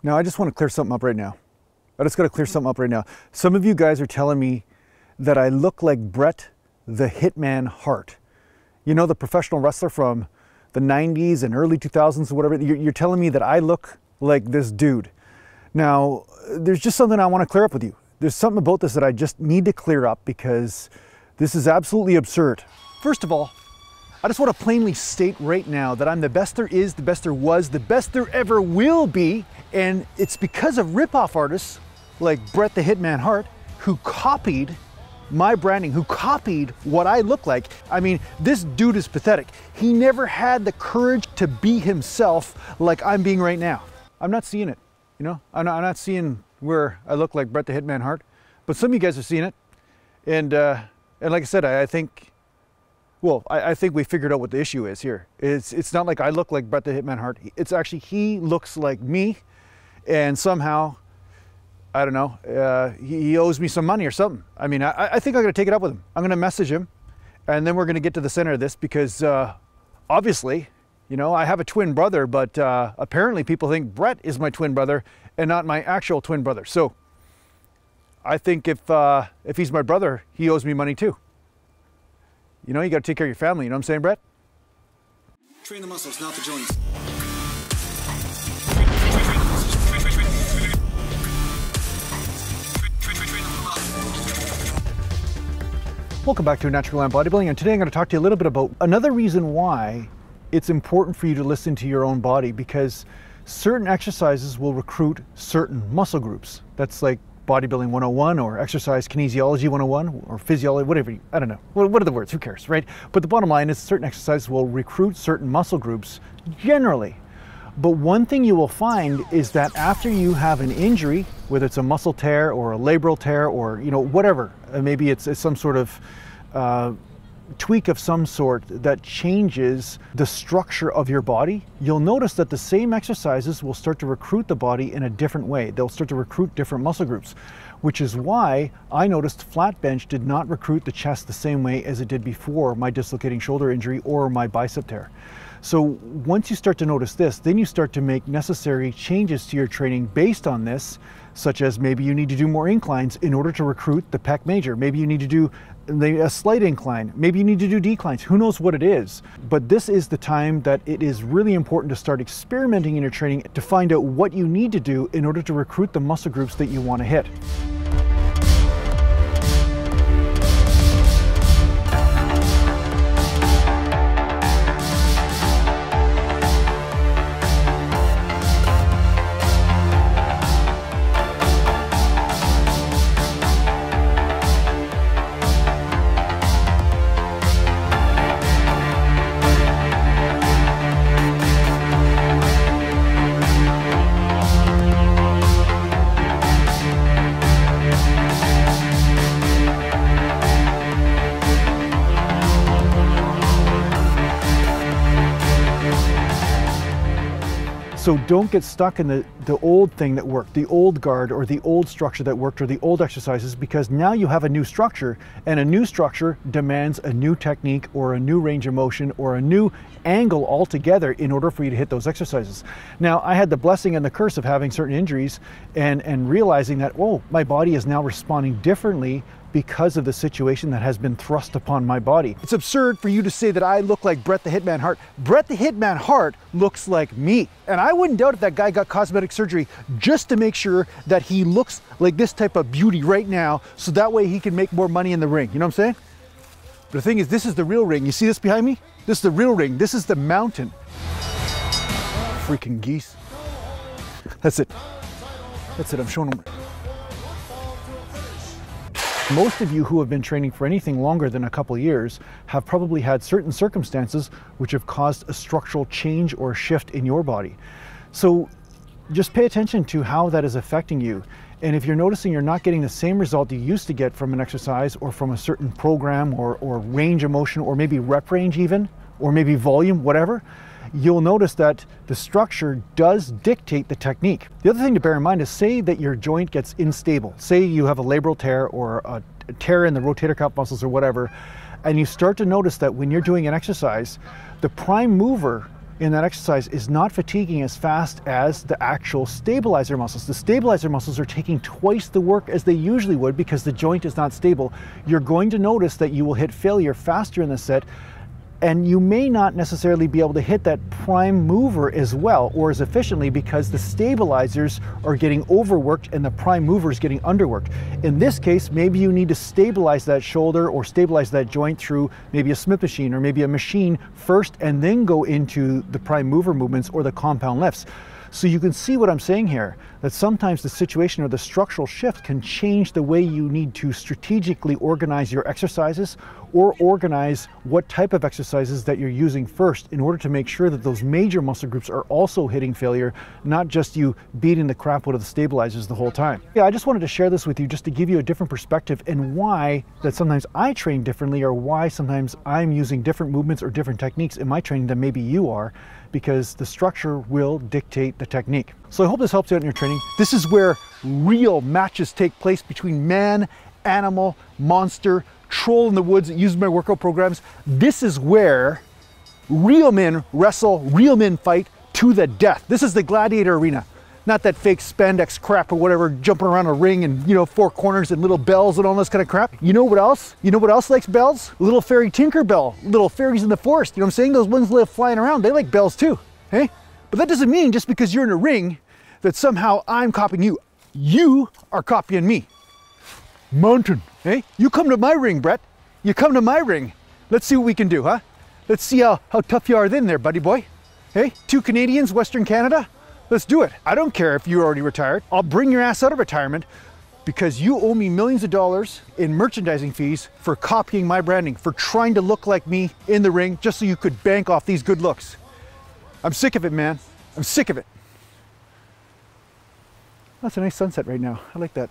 Now, I just want to clear something up right now. I just got to clear something up right now. Some of you guys are telling me that I look like Bret the Hitman Hart. You know, the professional wrestler from the 90s and early 2000s or whatever. You're telling me that I look like this dude. Now, there's just something I want to clear up with you. There's something about this that I just need to clear up because this is absolutely absurd. First of all, I just want to plainly state right now that I'm the best there is, the best there was, the best there ever will be. And it's because of ripoff artists like Bret the Hitman Hart who copied my branding, who copied what I look like. I mean, this dude is pathetic. He never had the courage to be himself like I'm being right now. I'm not seeing it, you know? I'm not seeing where I look like Bret the Hitman Hart, but some of you guys are seeing it. And like I said, I think we figured out what the issue is here. It's not like I look like Bret the Hitman Hart. It's actually he looks like me, and somehow, I don't know, he owes me some money or something. I mean, I think I'm gonna take it up with him. I'm gonna message him, and then we're gonna get to the center of this because obviously, you know, I have a twin brother, but apparently people think Bret is my twin brother and not my actual twin brother. So I think if he's my brother, he owes me money too. You know, you got to take care of your family. You know what I'm saying, Bret? Train the muscles, not the joints. Welcome back to Natural Gallant Bodybuilding, and today I'm going to talk to you a little bit about another reason why it's important for you to listen to your own body, because certain exercises will recruit certain muscle groups. That's like Bodybuilding 101 or Exercise Kinesiology 101 or Physiology, whatever, I don't know. What are the words? Who cares, right? But the bottom line is certain exercises will recruit certain muscle groups generally. But one thing you will find is that after you have an injury, whether it's a muscle tear or a labral tear or, you know, whatever, maybe it's some sort of tweak of some sort that changes the structure of your body, you'll notice that the same exercises will start to recruit the body in a different way. They'll start to recruit different muscle groups, which is why I noticed flat bench did not recruit the chest the same way as it did before my dislocating shoulder injury or my bicep tear. So once you start to notice this, then you start to make necessary changes to your training based on this, such as maybe you need to do more inclines in order to recruit the pec major. Maybe you need to do a slight incline. Maybe you need to do declines. Who knows what it is? But this is the time that it is really important to start experimenting in your training to find out what you need to do in order to recruit the muscle groups that you want to hit. So don't get stuck in the old thing that worked, the old guard or the old structure that worked or the old exercises, because now you have a new structure, and a new structure demands a new technique or a new range of motion or a new angle altogether in order for you to hit those exercises. Now, I had the blessing and the curse of having certain injuries and realizing that, oh, my body is now responding differently because of the situation that has been thrust upon my body. It's absurd for you to say that I look like Bret the Hitman Hart. Bret the Hitman Hart looks like me. And I wouldn't doubt if that guy got cosmetic surgery just to make sure that he looks like this type of beauty right now, so that way he can make more money in the ring. You know what I'm saying? But the thing is, this is the real ring. You see this behind me? This is the real ring. This is the mountain. Freaking geese. That's it. That's it, I'm showing them. Most of you who have been training for anything longer than a couple of years have probably had certain circumstances which have caused a structural change or shift in your body. So just pay attention to how that is affecting you. And if you're noticing you're not getting the same result you used to get from an exercise or from a certain program or range of motion, or maybe rep range even, or maybe volume, whatever, you'll notice that the structure does dictate the technique. The other thing to bear in mind is, say that your joint gets unstable. Say you have a labral tear or a tear in the rotator cuff muscles or whatever, and you start to notice that when you're doing an exercise, the prime mover in that exercise is not fatiguing as fast as the actual stabilizer muscles. The stabilizer muscles are taking twice the work as they usually would because the joint is not stable. You're going to notice that you will hit failure faster in the set, and you may not necessarily be able to hit that prime mover as well or as efficiently because the stabilizers are getting overworked and the prime mover is getting underworked. In this case, maybe you need to stabilize that shoulder or stabilize that joint through maybe a Smith machine or maybe a machine first and then go into the prime mover movements or the compound lifts. So you can see what I'm saying here, that sometimes the situation or the structural shift can change the way you need to strategically organize your exercises or organize what type of exercises that you're using first in order to make sure that those major muscle groups are also hitting failure, not just you beating the crap out of the stabilizers the whole time. Yeah, I just wanted to share this with you just to give you a different perspective and why that sometimes I train differently or why sometimes I'm using different movements or different techniques in my training than maybe you are, because the structure will dictate the technique. So I hope this helps you out in your training. This is where real matches take place between man, animal, monster, troll in the woods that uses my workout programs. This is where real men wrestle, real men fight to the death. This is the gladiator arena, not that fake spandex crap or whatever, jumping around a ring and, you know, four corners and little bells and all this kind of crap. You know what else? You know what else likes bells? Little fairy Tinkerbell, little fairies in the forest. You know what I'm saying? Those ones live flying around. They like bells too, hey? But that doesn't mean just because you're in a ring that somehow I'm copying you. You are copying me. Mountain, hey? You come to my ring, Brett. You come to my ring. Let's see what we can do, huh? Let's see how tough you are then there, buddy boy. Hey, 2 Canadians, Western Canada. Let's do it. I don't care if you're already retired. I'll bring your ass out of retirement because you owe me millions of dollars in merchandising fees for copying my branding, for trying to look like me in the ring just so you could bank off these good looks. I'm sick of it, man. I'm sick of it. That's a nice sunset right now. I like that.